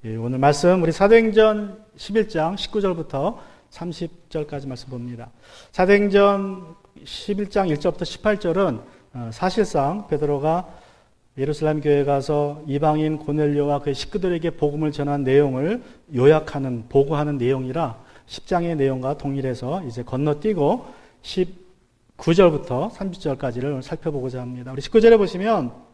예, 오늘 말씀 우리 사도행전 11장 19절부터 30절까지 말씀 봅니다. 사도행전 11장 1절부터 18절은 사실상 베드로가 예루살렘 교회에 가서 이방인 고넬료와 그의 식구들에게 복음을 전한 내용을 요약하는 보고하는 내용이라 10장의 내용과 동일해서 이제 건너뛰고 19절부터 30절까지를 살펴보고자 합니다. 우리 19절에 보시면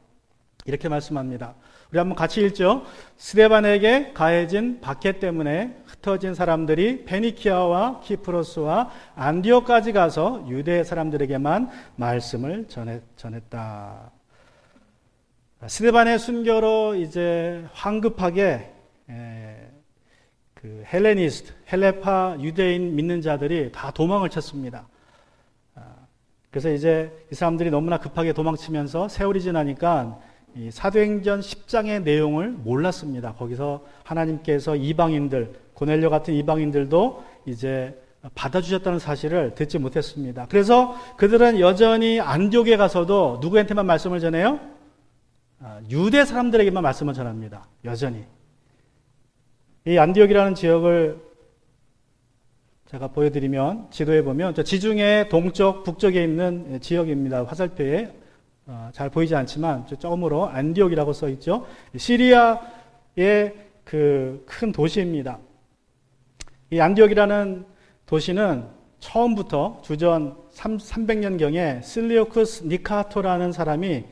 이렇게 말씀합니다. 우리 한번 같이 읽죠. 스데반에게 가해진 박해 때문에 흩어진 사람들이 페니키아와 키프로스와 안디오까지 가서 유대 사람들에게만 말씀을 전했다. 스데반의 순교로 이제 황급하게 그 헬레니스트, 헬레파 유대인 믿는 자들이 다 도망을 쳤습니다. 그래서 이제 이 사람들이 너무나 급하게 도망치면서 세월이 지나니까 이 사도행전 10장의 내용을 몰랐습니다. 거기서 하나님께서 이방인들, 고넬료 같은 이방인들도 이제 받아주셨다는 사실을 듣지 못했습니다. 그래서 그들은 여전히 안디옥에 가서도 누구한테만 말씀을 전해요? 유대 사람들에게만 말씀을 전합니다. 여전히. 이 안디옥이라는 지역을 제가 보여드리면 지도에 보면 지중해 동쪽 북쪽에 있는 지역입니다. 화살표에 잘 보이지 않지만 조금으로 안디옥이라고 써 있죠. 시리아의 그 큰 도시입니다. 이 안디옥이라는 도시는 처음부터 주전 300년경에 실리오쿠스 니카토라는 사람이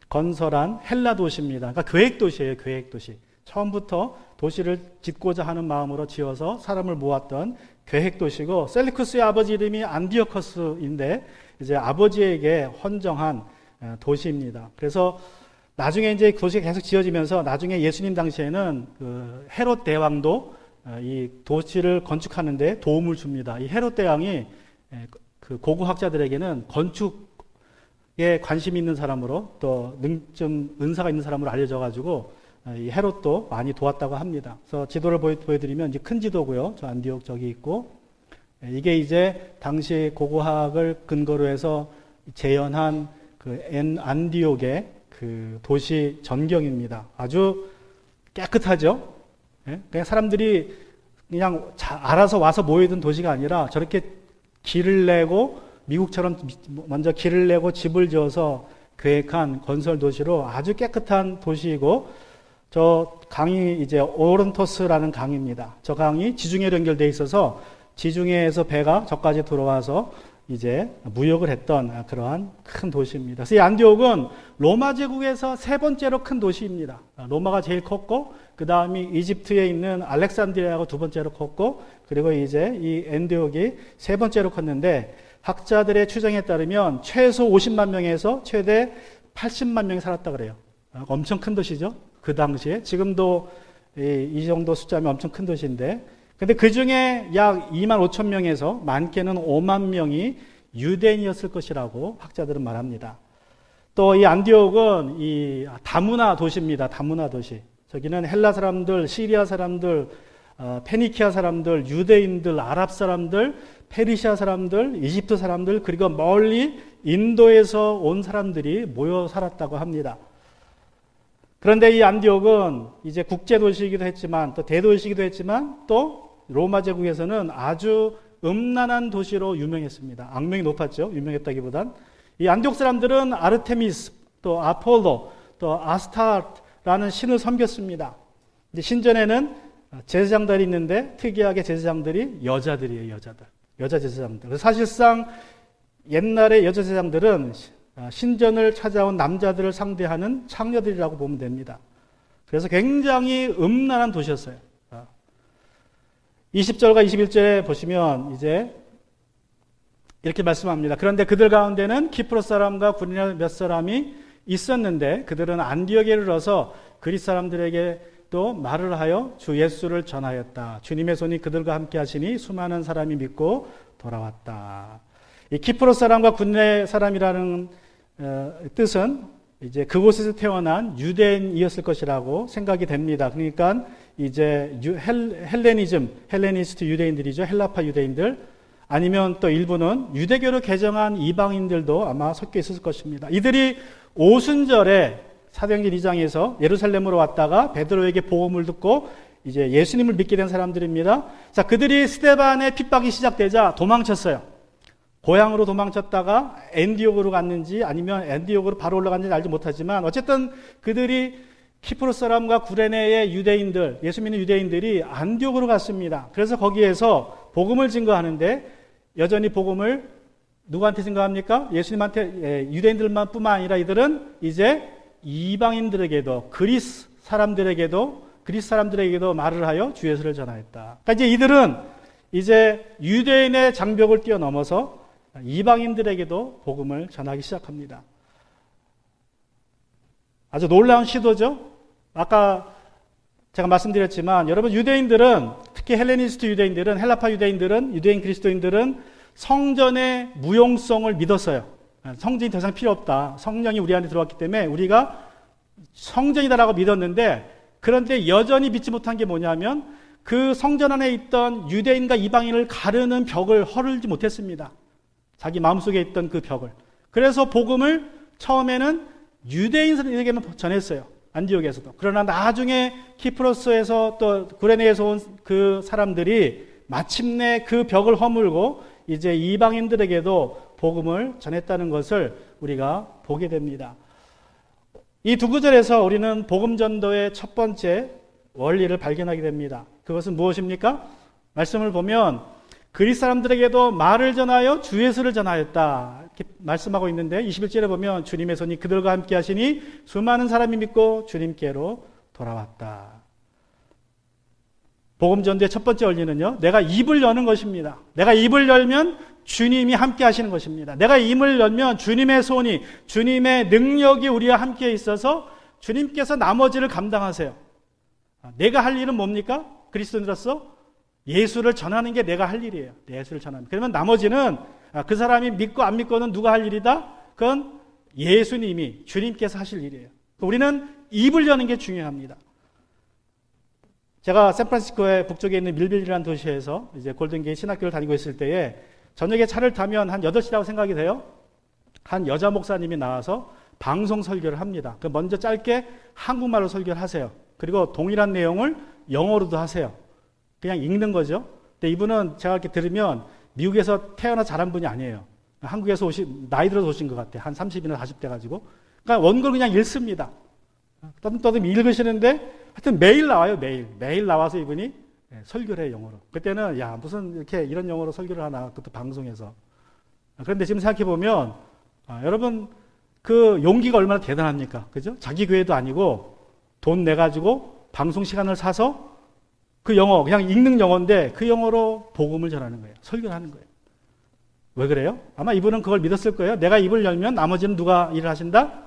건설한 헬라 도시입니다. 그러니까 계획 도시예요. 계획 도시. 처음부터 도시를 짓고자 하는 마음으로 지어서 사람을 모았던 계획 도시고, 셀리쿠스의 아버지 이름이 안디오커스인데 이제 아버지에게 헌정한 도시입니다. 그래서 나중에 이제 도시가 계속 지어지면서 나중에 예수님 당시에는 그 헤롯 대왕도 이 도시를 건축하는데 도움을 줍니다. 이 헤롯 대왕이 그 고고학자들에게는 건축에 관심 있는 사람으로 또 좀 은사가 있는 사람으로 알려져 가지고 이 헤롯도 많이 도왔다고 합니다. 그래서 지도를 보여드리면 이제 큰 지도고요. 저 안디옥 저기 있고, 이게 이제 당시 고고학을 근거로 해서 재현한 그 안디옥의 그 도시 전경입니다. 아주 깨끗하죠. 그냥 사람들이 그냥 알아서 와서 모이던 도시가 아니라 저렇게 길을 내고 미국처럼 먼저 길을 내고 집을 지어서 계획한 건설 도시로 아주 깨끗한 도시이고, 저 강이 이제 오른토스라는 강입니다. 저 강이 지중해로 연결되어 있어서 지중해에서 배가 저까지 들어와서 이제 무역을 했던 그러한 큰 도시입니다. 그래서 이 안디옥은 로마 제국에서 세 번째로 큰 도시입니다. 로마가 제일 컸고, 그 다음이 이집트에 있는 알렉산드리아가 두 번째로 컸고, 그리고 이제 이 안디옥이 세 번째로 컸는데, 학자들의 추정에 따르면 최소 50만 명에서 최대 80만 명이 살았다 그래요. 엄청 큰 도시죠. 그 당시에. 지금도 이 정도 숫자면 엄청 큰 도시인데, 근데 그 중에 약 2만 5천 명에서 많게는 5만 명이 유대인이었을 것이라고 학자들은 말합니다. 또 이 안디옥은 이 다문화 도시입니다. 다문화 도시. 저기는 헬라 사람들, 시리아 사람들, 페니키아 사람들, 유대인들, 아랍 사람들, 페르시아 사람들, 이집트 사람들, 그리고 멀리 인도에서 온 사람들이 모여 살았다고 합니다. 그런데 이 안디옥은 이제 국제도시이기도 했지만 또 대도시이기도 했지만 또 로마 제국에서는 아주 음란한 도시로 유명했습니다. 악명이 높았죠. 유명했다기보단. 이 안디옥 사람들은 아르테미스, 또 아폴로, 또 아스타르라는 신을 섬겼습니다. 이제 신전에는 제사장들이 있는데 특이하게 제사장들이 여자들이에요. 여자들. 여자 제사장들. 사실상 옛날의 여자 제사장들은 신전을 찾아온 남자들을 상대하는 창녀들이라고 보면 됩니다. 그래서 굉장히 음란한 도시였어요. 20절과 21절에 보시면 이제 이렇게 말씀합니다. 그런데 그들 가운데는 키프로스 사람과 구레네 몇 사람이 있었는데 그들은 안디옥에 이르러서 그리스 사람들에게 또 말을 하여 주 예수를 전하였다. 주님의 손이 그들과 함께 하시니 수많은 사람이 믿고 돌아왔다. 이 키프로스 사람과 구레네 사람이라는 뜻은 이제 그곳에서 태어난 유대인이었을 것이라고 생각이 됩니다. 그러니까 이제 헬레니스트 유대인들이죠. 헬라파 유대인들, 아니면 또 일부는 유대교를 개정한 이방인들도 아마 섞여 있었을 것입니다. 이들이 오순절에 사도행전 2장에서 예루살렘으로 왔다가 베드로에게 복음을 듣고 이제 예수님을 믿게 된 사람들입니다. 자, 그들이 스데반의 핍박이 시작되자 도망쳤어요. 고향으로 도망쳤다가 엔디옥으로 갔는지 아니면 엔디옥으로 바로 올라갔는지 알지 못하지만 어쨌든 그들이 키프로스 사람과 구레네의 유대인들, 예수 믿는 유대인들이 안디옥으로 갔습니다. 그래서 거기에서 복음을 증거하는데 여전히 복음을 누구한테 증거합니까? 예수님한테, 유대인들만 뿐만 아니라 이들은 이제 이방인들에게도 그리스 사람들에게도 말을 하여 주 예수를 전하였다. 그러니까 이제 이들은 이제 유대인의 장벽을 뛰어넘어서 이방인들에게도 복음을 전하기 시작합니다. 아주 놀라운 시도죠. 아까 제가 말씀드렸지만 여러분 유대인들은 특히 헬레니스트 유대인들은 헬라파 유대인들은 유대인 그리스도인들은 성전의 무용성을 믿었어요. 성전이 더 이상 필요 없다. 성령이 우리 안에 들어왔기 때문에 우리가 성전이다라고 믿었는데 그런데 여전히 믿지 못한 게 뭐냐면 그 성전 안에 있던 유대인과 이방인을 가르는 벽을 허물지 못했습니다. 자기 마음속에 있던 그 벽을. 그래서 복음을 처음에는 유대인들에게만 전했어요. 안디옥에서도. 그러나 나중에 키프로스에서 또 구레네에서 온 그 사람들이 마침내 그 벽을 허물고 이제 이방인들에게도 복음을 전했다는 것을 우리가 보게 됩니다. 이 두 구절에서 우리는 복음 전도의 첫 번째 원리를 발견하게 됩니다. 그것은 무엇입니까? 말씀을 보면 그리스 사람들에게도 말을 전하여 주 예수를 전하였다. 이렇게 말씀하고 있는데 21절에 보면 주님의 손이 그들과 함께 하시니 수많은 사람이 믿고 주님께로 돌아왔다. 복음 전도의 첫 번째 원리는요. 내가 입을 여는 것입니다. 내가 입을 열면 주님이 함께 하시는 것입니다. 내가 입을 열면 주님의 손이, 주님의 능력이 우리와 함께 있어서 주님께서 나머지를 감당하세요. 내가 할 일은 뭡니까? 그리스도인으로서 예수를 전하는 게 내가 할 일이에요. 예수를 전하는. 그러면 나머지는 그 사람이 믿고 안 믿고는 누가 할 일이다? 그건 예수님이, 주님께서 하실 일이에요. 우리는 입을 여는 게 중요합니다. 제가 샌프란시스코의 북쪽에 있는 밀빌이라는 도시에서 이제 골든게이트 신학교를 다니고 있을 때에 저녁에 차를 타면 한 8시라고 생각이 돼요. 한 여자 목사님이 나와서 방송 설교를 합니다. 먼저 짧게 한국말로 설교를 하세요. 그리고 동일한 내용을 영어로도 하세요. 그냥 읽는 거죠. 근데 이분은 제가 이렇게 들으면 미국에서 태어나 자란 분이 아니에요. 한국에서 나이 들어서 오신 것 같아요. 한 30이나 40대 가지고. 그러니까 원고를 그냥 읽습니다. 떠듬떠듬 읽으시는데 하여튼 매일 나와요. 매일 나와서 이분이 설교를 해요. 영어로. 그때는 야 무슨 이렇게 이런 영어로 설교를 하나 그것도 방송에서. 그런데 지금 생각해보면 여러분 그 용기가 얼마나 대단합니까? 그죠? 자기 교회도 아니고 돈 내가지고 방송 시간을 사서 그 영어, 그냥 읽는 영어인데 그 영어로 복음을 전하는 거예요. 설교를 하는 거예요. 왜 그래요? 아마 이분은 그걸 믿었을 거예요. 내가 입을 열면 나머지는 누가 일을 하신다?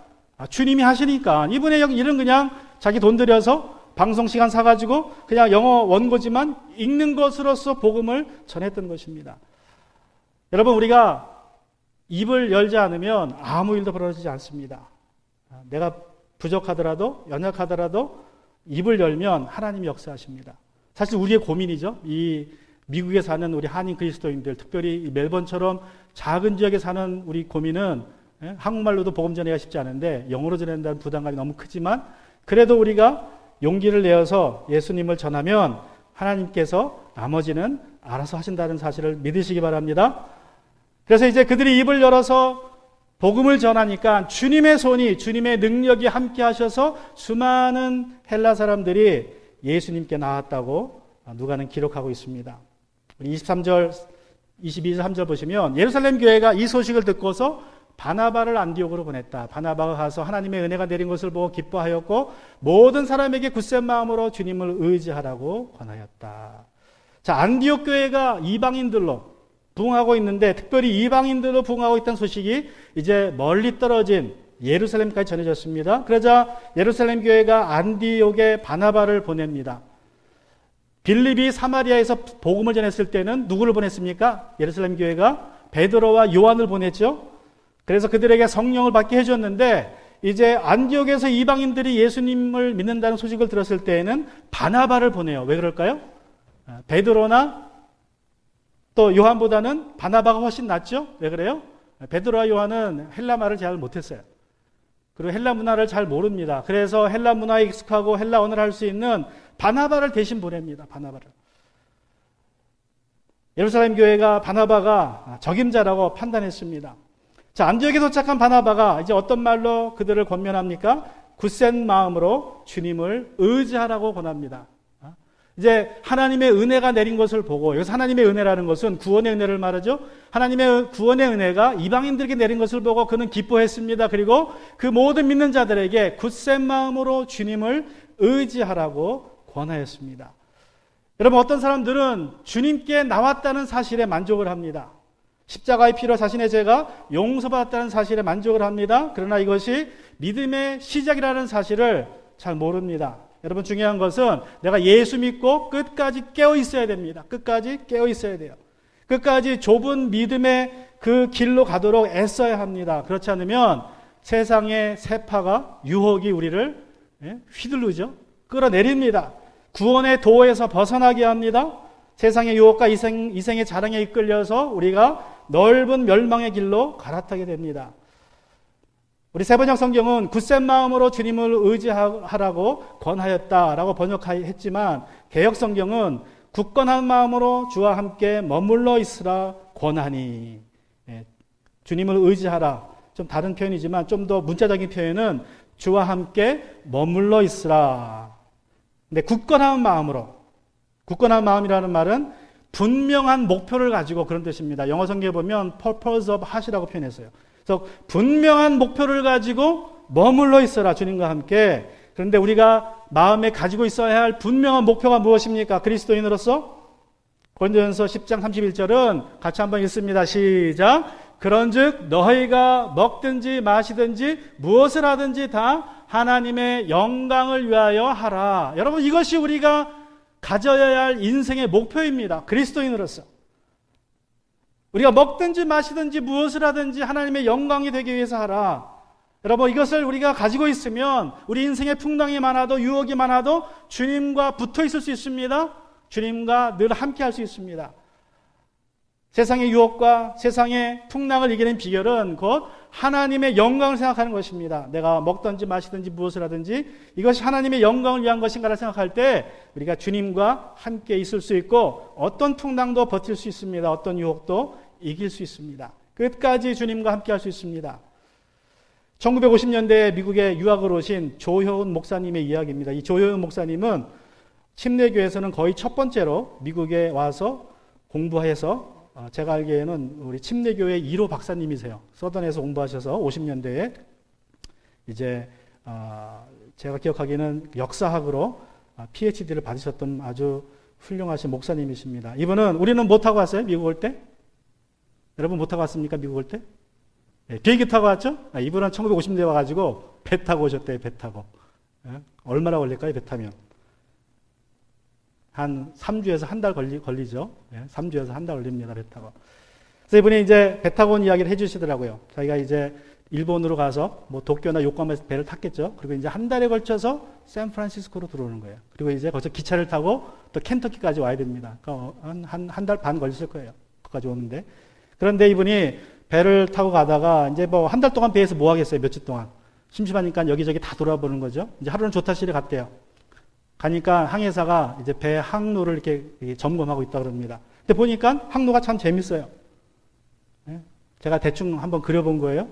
주님이 하시니까. 이분의 일은 그냥 자기 돈 들여서 방송 시간 사가지고 그냥 영어 원고지만 읽는 것으로서 복음을 전했던 것입니다. 여러분 우리가 입을 열지 않으면 아무 일도 벌어지지 않습니다. 내가 부족하더라도 연약하더라도 입을 열면 하나님이 역사하십니다. 사실 우리의 고민이죠. 이 미국에 사는 우리 한인 그리스도인들, 특별히 멜번처럼 작은 지역에 사는 우리 고민은 한국말로도 복음 전하기가 쉽지 않은데 영어로 전한다는 부담감이 너무 크지만 그래도 우리가 용기를 내어서 예수님을 전하면 하나님께서 나머지는 알아서 하신다는 사실을 믿으시기 바랍니다. 그래서 이제 그들이 입을 열어서 복음을 전하니까 주님의 손이, 주님의 능력이 함께 하셔서 수많은 헬라 사람들이 예수님께 나왔다고 누가는 기록하고 있습니다. 23절, 22절, 3절 보시면 예루살렘 교회가 이 소식을 듣고서 바나바를 안디옥으로 보냈다. 바나바가 가서 하나님의 은혜가 내린 것을 보고 기뻐하였고 모든 사람에게 굳센 마음으로 주님을 의지하라고 권하였다. 자, 안디옥 교회가 이방인들로 부흥하고 있는데 특별히 이방인들로 부흥하고 있다는 소식이 이제 멀리 떨어진 예루살렘까지 전해졌습니다. 그러자 예루살렘 교회가 안디옥에 바나바를 보냅니다. 빌립이 사마리아에서 복음을 전했을 때는 누구를 보냈습니까? 예루살렘 교회가 베드로와 요한을 보냈죠. 그래서 그들에게 성령을 받게 해줬는데 이제 안디옥에서 이방인들이 예수님을 믿는다는 소식을 들었을 때에는 바나바를 보내요. 왜 그럴까요? 베드로나 또 요한보다는 바나바가 훨씬 낫죠? 왜 그래요? 베드로와 요한은 헬라 말을 잘 못했어요. 그리고 헬라 문화를 잘 모릅니다. 그래서 헬라 문화에 익숙하고 헬라 언어를 할 수 있는 바나바를 대신 보냅니다. 바나바를. 예루살렘 교회가 바나바가 적임자라고 판단했습니다. 자, 안디옥에 도착한 바나바가 이제 어떤 말로 그들을 권면합니까? 굳센 마음으로 주님을 의지하라고 권합니다. 이제 하나님의 은혜가 내린 것을 보고, 여기서 하나님의 은혜라는 것은 구원의 은혜를 말하죠. 하나님의 구원의 은혜가 이방인들에게 내린 것을 보고 그는 기뻐했습니다. 그리고 그 모든 믿는 자들에게 굳센 마음으로 주님을 의지하라고 권하였습니다. 여러분, 어떤 사람들은 주님께 나왔다는 사실에 만족을 합니다. 십자가의 피로 자신의 죄가 용서받았다는 사실에 만족을 합니다. 그러나 이것이 믿음의 시작이라는 사실을 잘 모릅니다. 여러분, 중요한 것은 내가 예수 믿고 끝까지 깨어 있어야 됩니다. 끝까지 깨어 있어야 돼요. 끝까지 좁은 믿음의 그 길로 가도록 애써야 합니다. 그렇지 않으면 세상의 세파가, 유혹이 우리를 휘둘르죠. 끌어내립니다. 구원의 도에서 벗어나게 합니다. 세상의 유혹과 이생의 자랑에 이끌려서 우리가 넓은 멸망의 길로 갈아타게 됩니다. 우리 세번역 성경은 굳센 마음으로 주님을 의지하라고 권하였다라고 번역했지만, 개역 성경은 굳건한 마음으로 주와 함께 머물러 있으라 권하니. 주님을 의지하라. 좀 다른 표현이지만 좀 더 문자적인 표현은 주와 함께 머물러 있으라. 근데 굳건한 마음으로, 굳건한 마음이라는 말은 분명한 목표를 가지고 그런 뜻입니다. 영어 성경에 보면 purpose of heart이라고 표현했어요. 그래서 분명한 목표를 가지고 머물러 있어라, 주님과 함께. 그런데 우리가 마음에 가지고 있어야 할 분명한 목표가 무엇입니까? 그리스도인으로서 고린도전서 10장 31절은 같이 한번 읽습니다. 시작. 그런즉 너희가 먹든지 마시든지 무엇을 하든지 다 하나님의 영광을 위하여 하라. 여러분, 이것이 우리가 가져야 할 인생의 목표입니다. 그리스도인으로서. 우리가 먹든지 마시든지 무엇을 하든지 하나님의 영광이 되기 위해서 하라. 여러분, 이것을 우리가 가지고 있으면 우리 인생에 풍랑이 많아도, 유혹이 많아도 주님과 붙어 있을 수 있습니다. 주님과 늘 함께 할 수 있습니다. 세상의 유혹과 세상의 풍랑을 이기는 비결은 곧 하나님의 영광을 생각하는 것입니다. 내가 먹든지 마시든지 무엇을 하든지 이것이 하나님의 영광을 위한 것인가를 생각할 때 우리가 주님과 함께 있을 수 있고, 어떤 풍랑도 버틸 수 있습니다. 어떤 유혹도 이길 수 있습니다. 끝까지 주님과 함께 할 수 있습니다. 1950년대에 미국에 유학을 오신 조효은 목사님의 이야기입니다. 이 조효은 목사님은 침례교에서는 거의 첫 번째로 미국에 와서 공부해서, 제가 알기에는 우리 침례교회 1호 박사님이세요. 서던에서 공부하셔서 50년대에 이제 제가 기억하기에는 역사학으로 PhD를 받으셨던 아주 훌륭하신 목사님이십니다. 이분은, 우리는 뭐 타고 왔어요? 미국 올 때? 여러분 뭐 타고 왔습니까? 미국 올 때? 네, 비행기 타고 왔죠? 이분은 1950년대에 와가지고 배 타고 오셨대요. 배 타고. 얼마나 걸릴까요? 배 타면? 한 3주에서 한 달 걸리죠. 3주에서 한 달 걸립니다. 배 타고. 그래서 이분이 이제 배 타고 온 이야기를 해주시더라고요. 자기가 이제 일본으로 가서 뭐 도쿄나 요코하마에서 배를 탔겠죠. 그리고 이제 한 달에 걸쳐서 샌프란시스코로 들어오는 거예요. 그리고 이제 거기서 기차를 타고 또 켄터키까지 와야 됩니다. 그러니까 한 달 반 걸렸을 거예요. 거기까지 오는데. 그런데 이분이 배를 타고 가다가 이제 뭐 한 달 동안 배에서 뭐 하겠어요. 며칠 동안. 심심하니까 여기저기 다 돌아보는 거죠. 이제 하루는 조타실에 갔대요. 가니까 항해사가 이제 배 항로를 이렇게 점검하고 있다 그럽니다. 근데 보니까 항로가 참 재밌어요. 제가 대충 한번 그려본 거예요.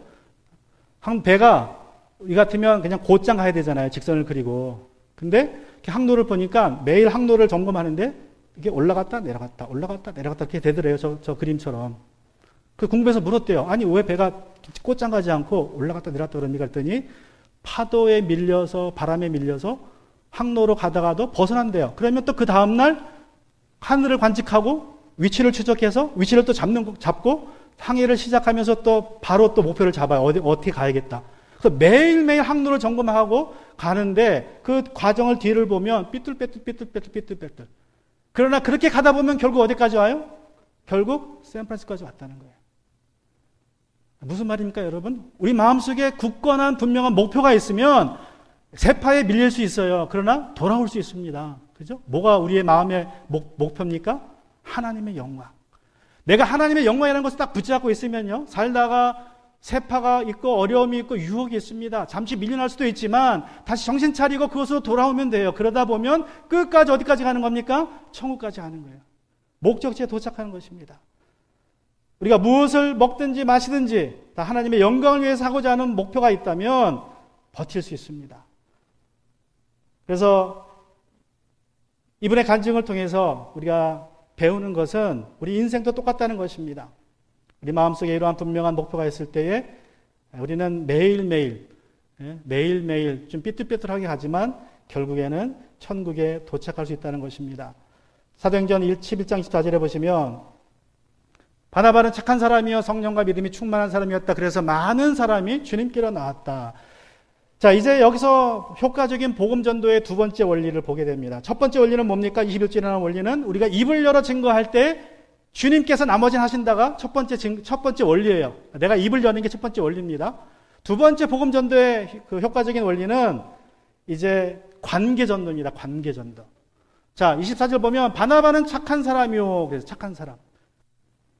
배가 이 같으면 그냥 곧장 가야 되잖아요. 직선을 그리고. 근데 항로를 보니까 매일 항로를 점검하는데 이게 올라갔다 내려갔다 올라갔다 내려갔다 이렇게 되더래요. 저 그림처럼. 그 궁금해서 물었대요. 아니 왜 배가 곧장 가지 않고 올라갔다 내려갔다 그럽니까? 했더니 파도에 밀려서, 바람에 밀려서 항로로 가다가도 벗어난대요. 그러면 또 그 다음날 하늘을 관측하고 위치를 추적해서 위치를 또 잡고 항해를 시작하면서 또 바로 또 목표를 잡아요. 어떻게 가야겠다. 그래서 매일매일 항로를 점검하고 가는데 그 과정을 뒤를 보면 삐뚤빼뚤. 그러나 그렇게 가다 보면 결국 어디까지 와요? 결국 샌프란시스코까지 왔다는 거예요. 무슨 말입니까, 여러분? 우리 마음속에 굳건한 분명한 목표가 있으면 세파에 밀릴 수 있어요. 그러나 돌아올 수 있습니다. 그죠? 뭐가 우리의 마음의 목표입니까? 하나님의 영광. 내가 하나님의 영광이라는 것을 딱 붙잡고 있으면요, 살다가 세파가 있고 어려움이 있고 유혹이 있습니다. 잠시 밀려날 수도 있지만 다시 정신 차리고 그것으로 돌아오면 돼요. 그러다 보면 끝까지 어디까지 가는 겁니까? 천국까지 가는 거예요. 목적지에 도착하는 것입니다. 우리가 무엇을 먹든지 마시든지 다 하나님의 영광을 위해서 하고자 하는 목표가 있다면 버틸 수 있습니다. 그래서 이분의 간증을 통해서 우리가 배우는 것은 우리 인생도 똑같다는 것입니다. 우리 마음속에 이러한 분명한 목표가 있을 때에 우리는 매일매일 좀 삐뚤빼뚤하게 하지만 결국에는 천국에 도착할 수 있다는 것입니다. 사도행전 11장 14절에 보시면 바나바는 착한 사람이요 성령과 믿음이 충만한 사람이었다. 그래서 많은 사람이 주님께로 나왔다. 자, 이제 여기서 효과적인 복음 전도의 두 번째 원리를 보게 됩니다. 첫 번째 원리는 뭡니까? 21절에 나온 원리는 우리가 입을 열어 증거할 때 주님께서 나머지는 하신다가 첫 번째 원리예요. 내가 입을 여는 게 첫 번째 원리입니다. 두 번째 복음 전도의 그 효과적인 원리는 이제 관계 전도입니다. 관계 전도. 자, 24절 보면 바나바는 착한 사람이요. 그래서 착한 사람.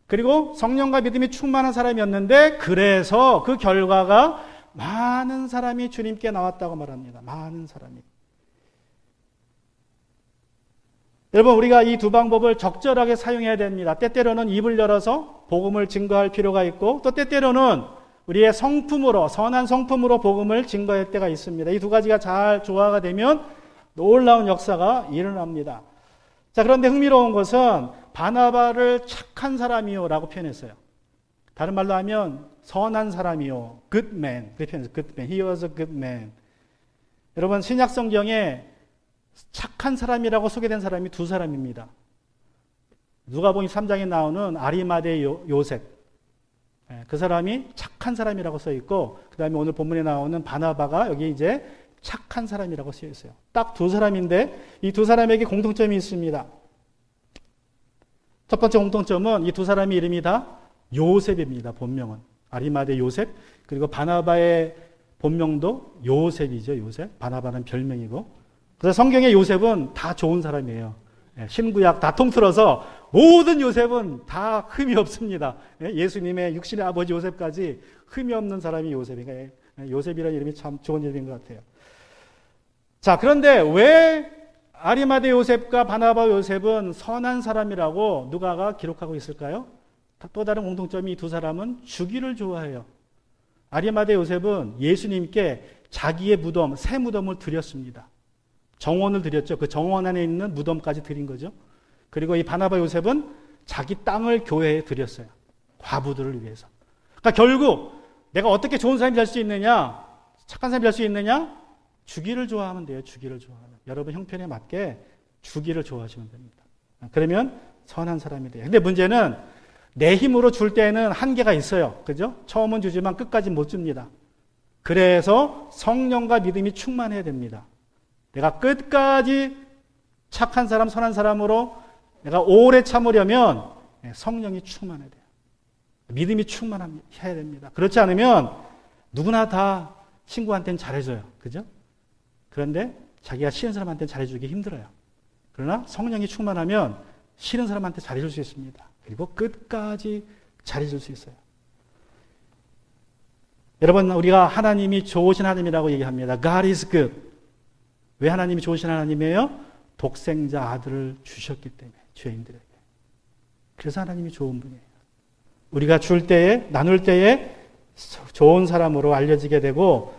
그리고 성령과 믿음이 충만한 사람이었는데 그래서 그 결과가 많은 사람이 주님께 나왔다고 말합니다. 많은 사람이. 여러분, 우리가 이 두 방법을 적절하게 사용해야 됩니다. 때때로는 입을 열어서 복음을 증거할 필요가 있고 또 때때로는 우리의 성품으로, 선한 성품으로 복음을 증거할 때가 있습니다. 이 두 가지가 잘 조화가 되면 놀라운 역사가 일어납니다. 자, 그런데 흥미로운 것은 바나바를 착한 사람이요 라고 표현했어요. 다른 말로 하면 선한 사람이요, good man. 그렇게 표현했어요. good man. He was a good man. 여러분, 신약 성경에 착한 사람이라고 소개된 사람이 두 사람입니다. 누가복음 3장에 나오는 아리마대 요셉. 그 사람이 착한 사람이라고 써 있고, 그 다음에 오늘 본문에 나오는 바나바가 여기 이제 착한 사람이라고 쓰여 있어요. 딱 두 사람인데 이 두 사람에게 공통점이 있습니다. 첫 번째 공통점은 이 두 사람의 이름이 다 요셉입니다. 본명은 아리마대 요셉. 그리고 바나바의 본명도 요셉이죠. 요셉. 바나바는 별명이고. 그래서 성경의 요셉은 다 좋은 사람이에요. 신구약 다 통틀어서 모든 요셉은 다 흠이 없습니다. 예수님의 육신의 아버지 요셉까지 흠이 없는 사람이 요셉이니까 요셉이라는 이름이 참 좋은 이름인 것 같아요. 자, 그런데 왜 아리마대 요셉과 바나바 요셉은 선한 사람이라고 누가가 기록하고 있을까요? 또 다른 공통점이 이 두 사람은 주기를 좋아해요. 아리마대 요셉은 예수님께 자기의 무덤, 새 무덤을 드렸습니다. 정원을 드렸죠. 그 정원 안에 있는 무덤까지 드린 거죠. 그리고 이 바나바 요셉은 자기 땅을 교회에 드렸어요. 과부들을 위해서. 그러니까 결국 내가 어떻게 좋은 사람이 될 수 있느냐, 착한 사람이 될 수 있느냐, 주기를 좋아하면 돼요. 주기를 좋아하면. 여러분 형편에 맞게 주기를 좋아하시면 됩니다. 그러면 선한 사람이 돼요. 근데 문제는 내 힘으로 줄 때는 한계가 있어요. 그죠? 처음은 주지만 끝까지 못 줍니다. 그래서 성령과 믿음이 충만해야 됩니다. 내가 끝까지 착한 사람, 선한 사람으로 내가 오래 참으려면 성령이 충만해야 돼요. 믿음이 충만해야 됩니다. 그렇지 않으면 누구나 다 친구한테는 잘해줘요. 그죠? 그런데 자기가 싫은 사람한테는 잘해주기 힘들어요. 그러나 성령이 충만하면 싫은 사람한테 잘해줄 수 있습니다. 그리고 끝까지 잘해줄 수 있어요. 여러분, 우리가 하나님이 좋으신 하나님이라고 얘기합니다. God is good. 왜 하나님이 좋으신 하나님이에요? 독생자 아들을 주셨기 때문에, 죄인들에게. 그래서 하나님이 좋은 분이에요. 우리가 줄 때에, 나눌 때에 좋은 사람으로 알려지게 되고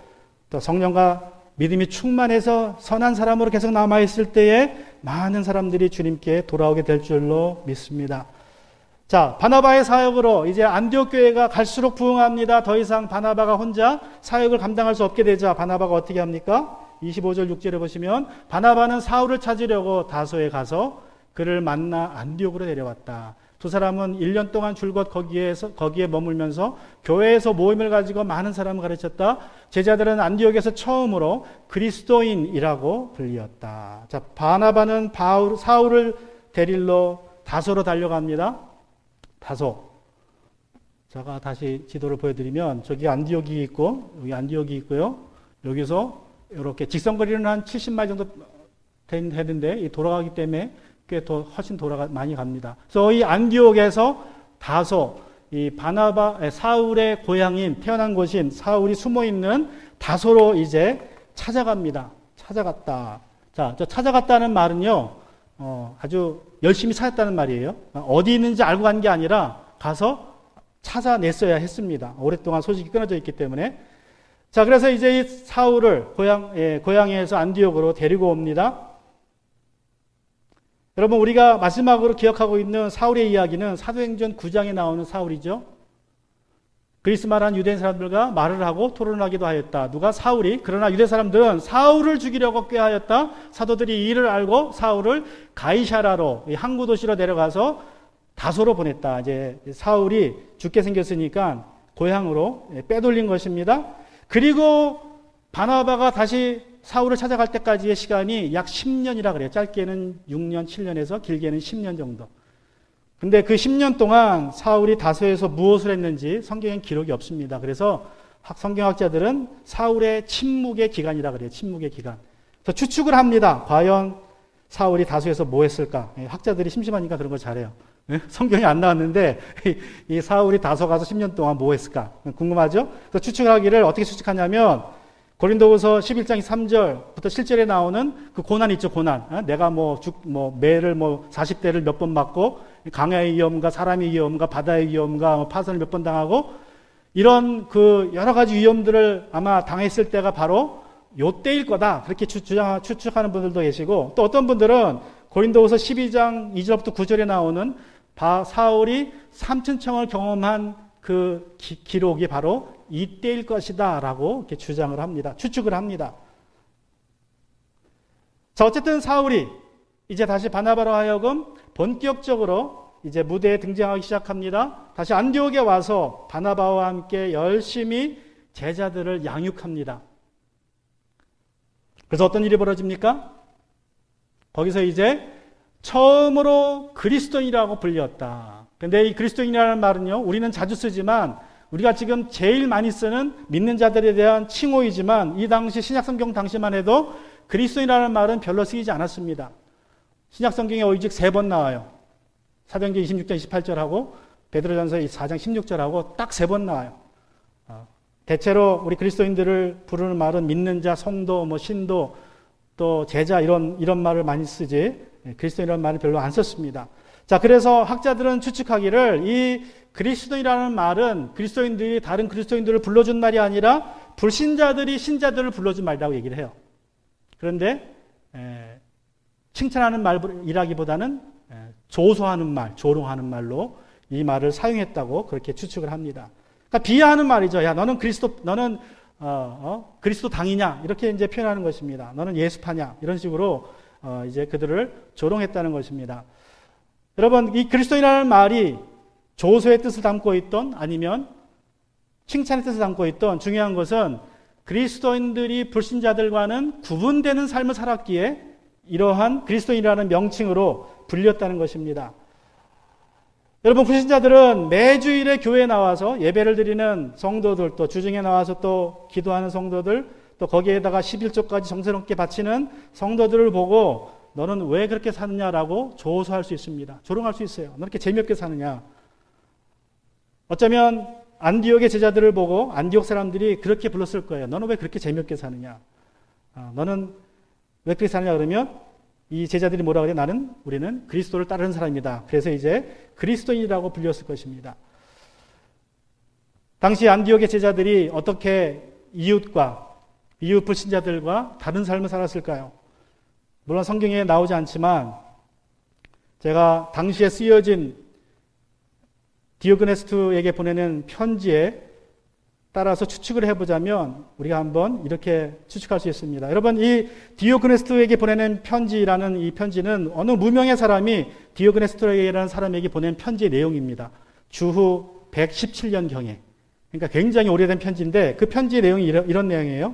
또 성령과 믿음이 충만해서 선한 사람으로 계속 남아있을 때에 많은 사람들이 주님께 돌아오게 될 줄로 믿습니다. 자, 바나바의 사역으로 이제 안디옥 교회가 갈수록 부흥합니다. 더 이상 바나바가 혼자 사역을 감당할 수 없게 되자 바나바가 어떻게 합니까? 25절 6절에 보시면 바나바는 사울을 찾으려고 다소에 가서 그를 만나 안디옥으로 내려왔다. 두 사람은 1년 동안 줄곧 거기에 머물면서 교회에서 모임을 가지고 많은 사람을 가르쳤다. 제자들은 안디옥에서 처음으로 그리스도인이라고 불리었다. 자, 바나바는 사울을 데리러 다소로 달려갑니다. 다소. 제가 다시 지도를 보여드리면 저기 안디옥이 있고 여기 안디옥이 있고요. 여기서 이렇게 직선거리는 한 70마일 정도 되는데 돌아가기 때문에 꽤 더 훨씬 많이 갑니다. 그래서 이 안디옥에서 다소, 이 사울의 고향인 태어난 곳인 사울이 숨어 있는 다소로 이제 찾아갑니다. 찾아갔다. 자, 저 찾아갔다는 말은요, 아주 열심히 찾았다는 말이에요. 어디 있는지 알고 간 게 아니라 가서 찾아냈어야 했습니다. 오랫동안 소식이 끊어져 있기 때문에. 자, 그래서 이제 이 사울을 고향에서 안디옥으로 데리고 옵니다. 여러분, 우리가 마지막으로 기억하고 있는 사울의 이야기는 사도행전 9장에 나오는 사울이죠. 그리스 말한 유대인 사람들과 말을 하고 토론하기도 하였다. 누가? 사울이. 그러나 유대 사람들은 사울을 죽이려고 꾀하였다. 사도들이 이 일을 알고 사울을 가이사라로, 항구 도시로 내려가서 다소로 보냈다. 이제 사울이 죽게 생겼으니까 고향으로 빼돌린 것입니다. 그리고 바나바가 다시 사울을 찾아갈 때까지의 시간이 약 10년이라 그래요. 짧게는 6년, 7년에서 길게는 10년 정도. 근데 그 10년 동안 사울이 다소에서 무엇을 했는지 성경엔 기록이 없습니다. 그래서 성경학자들은 사울의 침묵의 기간이라 그래요. 침묵의 기간. 그래서 추측을 합니다. 과연 사울이 다소에서 뭐 했을까? 학자들이 심심하니까 그런 거 잘해요. 성경이 안 나왔는데 이 사울이 다소 가서 10년 동안 뭐 했을까? 궁금하죠? 그래서 추측하기를 어떻게 추측하냐면 고린도후서 11장 3절부터 7절에 나오는 그 고난 있죠, 고난. 내가 매를 40대를 몇 번 맞고, 강야의 위험과 사람의 위험과 바다의 위험과 파선을 몇 번 당하고, 이런 그 여러 가지 위험들을 아마 당했을 때가 바로 요때일 거다. 그렇게 추측하는 분들도 계시고, 또 어떤 분들은 고린도후서 12장 2절부터 9절에 나오는 사울이 삼천청을 경험한 그 기록이 바로 이때일 것이다 라고 이렇게 주장을 합니다. 추측을 합니다. 자, 어쨌든 사울이 이제 다시 바나바로 하여금 본격적으로 이제 무대에 등장하기 시작합니다. 다시 안디옥에 와서 바나바와 함께 열심히 제자들을 양육합니다. 그래서 어떤 일이 벌어집니까? 거기서 이제 처음으로 그리스도인이라고 불렸다. 근데 이 그리스도인이라는 말은요, 우리는 자주 쓰지만 우리가 지금 제일 많이 쓰는 믿는 자들에 대한 칭호이지만 이 당시 신약성경 당시만 해도 그리스도인이라는 말은 별로 쓰이지 않았습니다. 신약성경에 오직 3번 나와요. 사도행전 26장 28절하고 베드로전서 4장 16절하고 딱 3번 나와요. 대체로 우리 그리스도인들을 부르는 말은 믿는 자, 성도, 신도, 또 제자 이런 말을 많이 쓰지 그리스도인이라는 말을 별로 안 썼습니다. 자, 그래서 학자들은 추측하기를 이 그리스도인이라는 말은 그리스도인들이 다른 그리스도인들을 불러준 말이 아니라 불신자들이 신자들을 불러준 말이라고 얘기를 해요. 그런데 칭찬하는 말이라기보다는 조소하는 말, 조롱하는 말로 이 말을 사용했다고 그렇게 추측을 합니다. 그러니까 비하하는 말이죠. 야, 너는 그리스도 당이냐? 이렇게 이제 표현하는 것입니다. 너는 예수파냐? 이런 식으로 이제 그들을 조롱했다는 것입니다. 여러분, 이 그리스도인이라는 말이 조소의 뜻을 담고 있던 아니면 칭찬의 뜻을 담고 있던 중요한 것은 그리스도인들이 불신자들과는 구분되는 삶을 살았기에 이러한 그리스도인이라는 명칭으로 불렸다는 것입니다. 여러분, 불신자들은 매주일에 교회에 나와서 예배를 드리는 성도들, 또 주중에 나와서 또 기도하는 성도들, 또 거기에다가 11조까지 정성스럽게 바치는 성도들을 보고 너는 왜 그렇게 사느냐라고 조소할 수 있습니다. 조롱할 수 있어요. 너 이렇게 재미없게 사느냐. 어쩌면 안디옥의 제자들을 보고 안디옥 사람들이 그렇게 불렀을 거예요. 너는 왜 그렇게 재미없게 사느냐. 너는 왜 그렇게 사느냐 그러면 이 제자들이 뭐라 그래요? 우리는 그리스도를 따르는 사람이다. 그래서 이제 그리스도인이라고 불렸을 것입니다. 당시 안디옥의 제자들이 어떻게 이웃 불신자들과 다른 삶을 살았을까요? 물론 성경에 나오지 않지만 제가 당시에 쓰여진 디오그네스투에게 보내는 편지에 따라서 추측을 해보자면 우리가 한번 이렇게 추측할 수 있습니다. 여러분, 이 디오그네스투에게 보내는 편지라는 이 편지는 어느 무명의 사람이 디오그네스투라는 사람에게 보낸 편지의 내용입니다. 주후 117년경에. 그러니까 굉장히 오래된 편지인데 그 편지의 내용이 이런 내용이에요.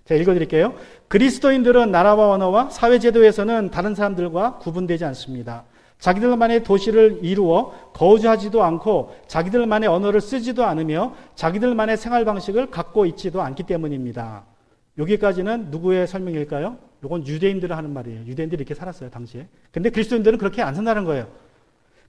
제가 읽어드릴게요. 그리스도인들은 나라와 언어와 사회제도에서는 다른 사람들과 구분되지 않습니다. 자기들만의 도시를 이루어 거주하지도 않고 자기들만의 언어를 쓰지도 않으며 자기들만의 생활 방식을 갖고 있지도 않기 때문입니다. 여기까지는 누구의 설명일까요? 이건 유대인들을 하는 말이에요. 유대인들이 이렇게 살았어요, 당시에. 근데 그리스도인들은 그렇게 안 산다는 거예요.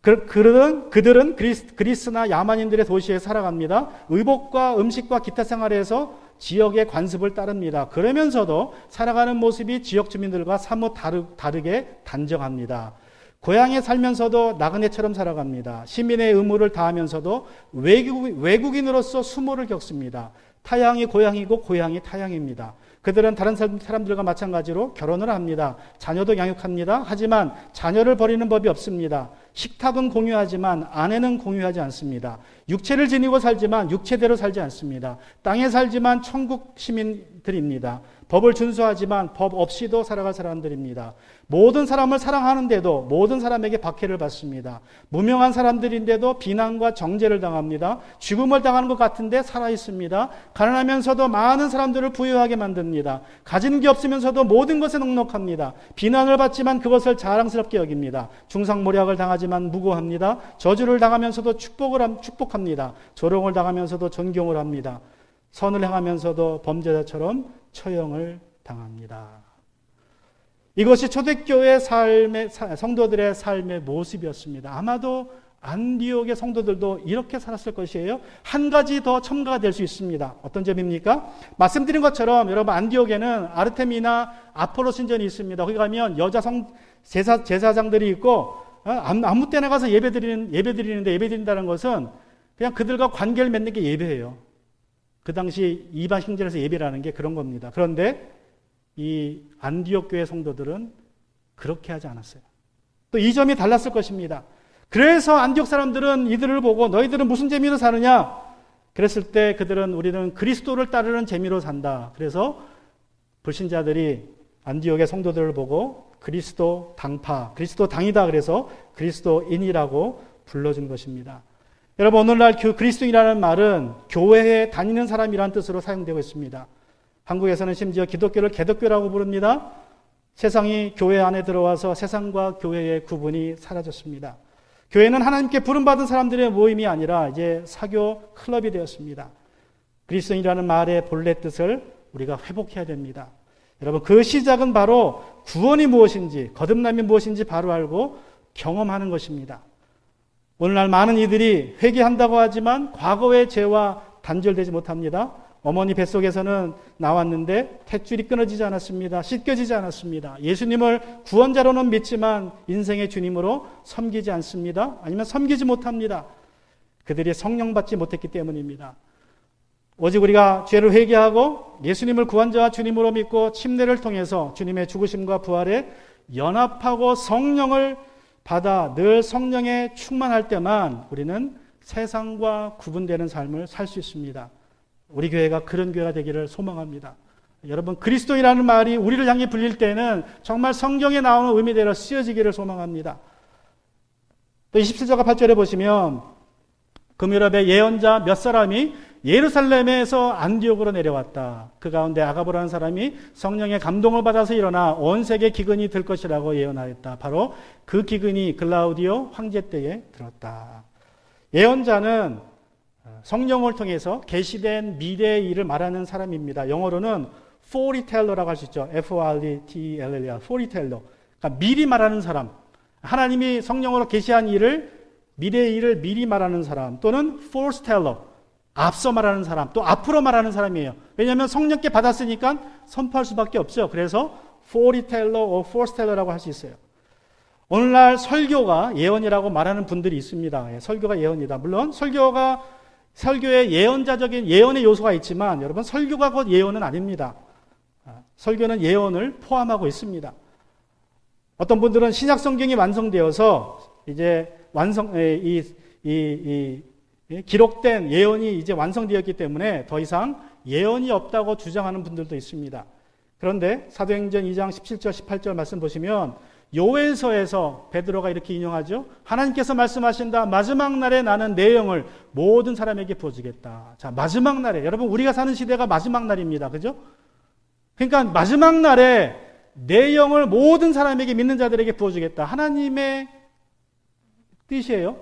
그들은 그리스나 야만인들의 도시에 살아갑니다. 의복과 음식과 기타 생활에서 지역의 관습을 따릅니다. 그러면서도 살아가는 모습이 지역 주민들과 사뭇 다르게 단정합니다. 고향에 살면서도 나그네처럼 살아갑니다. 시민의 의무를 다하면서도 외국인으로서 수모를 겪습니다. 타향이 고향이고 고향이 타향입니다. 그들은 다른 사람들과 마찬가지로 결혼을 합니다. 자녀도 양육합니다. 하지만 자녀를 버리는 법이 없습니다. 식탁은 공유하지만 아내는 공유하지 않습니다. 육체를 지니고 살지만 육체대로 살지 않습니다. 땅에 살지만 천국 시민들입니다. 법을 준수하지만 법 없이도 살아갈 사람들입니다. 모든 사람을 사랑하는데도 모든 사람에게 박해를 받습니다. 무명한 사람들인데도 비난과 정죄를 당합니다. 죽음을 당하는 것 같은데 살아있습니다. 가난하면서도 많은 사람들을 부유하게 만듭니다. 가진 게 없으면서도 모든 것에 넉넉합니다. 비난을 받지만 그것을 자랑스럽게 여깁니다. 중상모략을 당하지만 무고합니다. 저주를 당하면서도 축복합니다. 조롱을 당하면서도 존경을 합니다. 선을 행하면서도 범죄자처럼 처형을 당합니다. 이것이 초대교회 성도들의 삶의 모습이었습니다. 아마도 안디옥의 성도들도 이렇게 살았을 것이에요. 한 가지 더 첨가가 될 수 있습니다. 어떤 점입니까? 말씀드린 것처럼 여러분 안디옥에는 아르테미나 아폴로 신전이 있습니다. 거기 가면 여자 제사장들이 있고 아무 때나 가서 예배드린다는 것은 그냥 그들과 관계를 맺는 게 예배예요. 그 당시 이방 신전에서 예배라는 게 그런 겁니다. 그런데 이 안디옥 교회 성도들은 그렇게 하지 않았어요. 또 이 점이 달랐을 것입니다. 그래서 안디옥 사람들은 이들을 보고 너희들은 무슨 재미로 사느냐? 그랬을 때 그들은 우리는 그리스도를 따르는 재미로 산다. 그래서 불신자들이 안디옥의 성도들을 보고 그리스도 당파, 그리스도 당이다. 그래서 그리스도인이라고 불러준 것입니다. 여러분 오늘날 그리스도인이라는 말은 교회에 다니는 사람이라는 뜻으로 사용되고 있습니다. 한국에서는 심지어 기독교를 개독교라고 부릅니다. 세상이 교회 안에 들어와서 세상과 교회의 구분이 사라졌습니다. 교회는 하나님께 부름받은 사람들의 모임이 아니라 이제 사교 클럽이 되었습니다. 그리스도인이라는 말의 본래 뜻을 우리가 회복해야 됩니다. 여러분 그 시작은 바로 구원이 무엇인지 거듭남이 무엇인지 바로 알고 경험하는 것입니다. 오늘날 많은 이들이 회개한다고 하지만 과거의 죄와 단절되지 못합니다. 어머니 뱃속에서는 나왔는데 탯줄이 끊어지지 않았습니다. 씻겨지지 않았습니다. 예수님을 구원자로는 믿지만 인생의 주님으로 섬기지 않습니다. 아니면 섬기지 못합니다. 그들이 성령 받지 못했기 때문입니다. 오직 우리가 죄를 회개하고 예수님을 구원자와 주님으로 믿고 침례를 통해서 주님의 죽으심과 부활에 연합하고 성령을 받아 늘 성령에 충만할 때만 우리는 세상과 구분되는 삶을 살 수 있습니다. 우리 교회가 그런 교회가 되기를 소망합니다. 여러분 그리스도인이라는 말이 우리를 향해 불릴 때는 정말 성경에 나오는 의미대로 쓰여지기를 소망합니다. 또 27절과 8절에 보시면 금유럽의 예언자 몇 사람이 예루살렘에서 안디옥으로 내려왔다. 그 가운데 아가보라는 사람이 성령의 감동을 받아서 일어나 온 세계 기근이 들 것이라고 예언하였다. 바로 그 기근이 글라우디오 황제 때에 들었다. 예언자는 성령을 통해서 계시된 미래의 일을 말하는 사람입니다. 영어로는 foreteller라고 할 수 있죠. F-O-R-E-T-E-L-L-E-R, foreteller. 그러니까 미리 말하는 사람. 하나님이 성령으로 계시한 일을 미래의 일을 미리 말하는 사람 또는 foreteller, 앞서 말하는 사람, 또 앞으로 말하는 사람이에요. 왜냐하면 성령께 받았으니까 선포할 수밖에 없죠. 그래서 foreteller or forteller라고 할 수 있어요. 오늘날 설교가 예언이라고 말하는 분들이 있습니다. 설교가 예언이다. 물론 설교에 예언자적인 예언의 요소가 있지만 여러분 설교가 곧 예언은 아닙니다. 설교는 예언을 포함하고 있습니다. 어떤 분들은 신약 성경이 완성되어서 이제 기록된 예언이 이제 완성되었기 때문에 더 이상 예언이 없다고 주장하는 분들도 있습니다. 그런데 사도행전 2장 17절 18절 말씀 보시면 요엘서에서 베드로가 이렇게 인용하죠. 하나님께서 말씀하신다. 마지막 날에 나는 내 영을 모든 사람에게 부어주겠다. 자, 마지막 날에 여러분 우리가 사는 시대가 마지막 날입니다. 그죠? 그러니까 마지막 날에 내 영을 모든 사람에게 믿는 자들에게 부어주겠다. 하나님의 뜻이에요.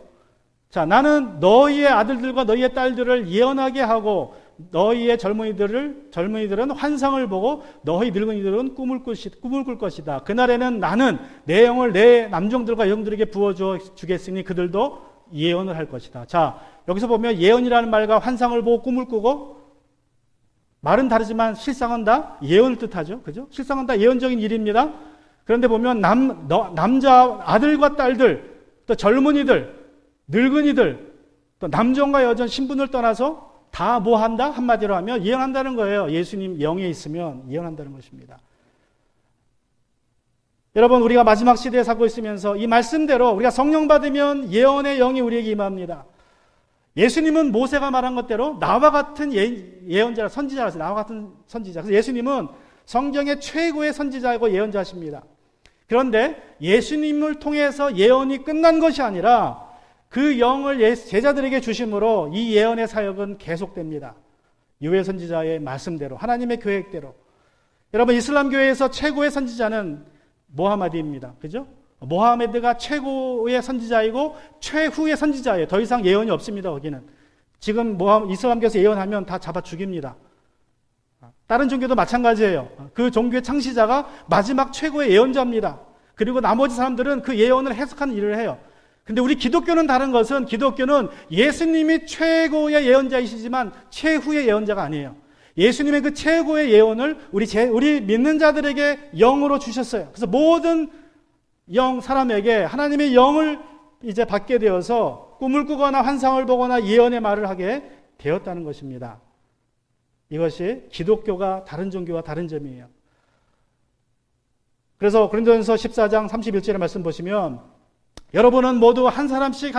자, 나는 너희의 아들들과 너희의 딸들을 예언하게 하고 너희의 젊은이들은 환상을 보고 너희 늙은이들은 꿈을 꿀 것이다. 그날에는 나는 내 영을 내 남종들과 여종들에게 부어주겠으니 그들도 예언을 할 것이다. 자, 여기서 보면 예언이라는 말과 환상을 보고 꿈을 꾸고 말은 다르지만 실상은 다 예언을 뜻하죠. 그죠? 실상은 다 예언적인 일입니다. 그런데 보면 남자 아들과 딸들, 또 젊은이들, 늙은이들, 또 남종과 여종 신분을 떠나서 다 뭐 한다? 한마디로 하면 예언한다는 거예요. 예수님 영에 있으면 예언한다는 것입니다. 여러분, 우리가 마지막 시대에 살고 있으면서 이 말씀대로 우리가 성령 받으면 예언의 영이 우리에게 임합니다. 예수님은 모세가 말한 것대로 나와 같은 예언자라, 선지자라서 나와 같은 선지자. 그래서 예수님은 성경의 최고의 선지자이고 예언자십니다. 그런데 예수님을 통해서 예언이 끝난 것이 아니라 그 영을 제자들에게 주심으로 이 예언의 사역은 계속됩니다. 유해 선지자의 말씀대로, 하나님의 계획대로. 여러분, 이슬람 교회에서 최고의 선지자는 모하마디입니다. 그죠? 모하메드가 최고의 선지자이고 최후의 선지자예요. 더 이상 예언이 없습니다. 거기는. 지금 이슬람교에서 예언하면 다 잡아 죽입니다. 다른 종교도 마찬가지예요. 그 종교의 창시자가 마지막 최고의 예언자입니다. 그리고 나머지 사람들은 그 예언을 해석하는 일을 해요. 근데 우리 기독교는 다른 것은, 기독교는 예수님이 최고의 예언자이시지만 최후의 예언자가 아니에요. 예수님의 그 최고의 예언을 우리 믿는 자들에게 영으로 주셨어요. 그래서 모든 사람에게 하나님의 영을 이제 받게 되어서 꿈을 꾸거나 환상을 보거나 예언의 말을 하게 되었다는 것입니다. 이것이 기독교가 다른 종교와 다른 점이에요. 그래서 고린도전서 14장 31절의 말씀 보시면 여러분은 모두 한 사람씩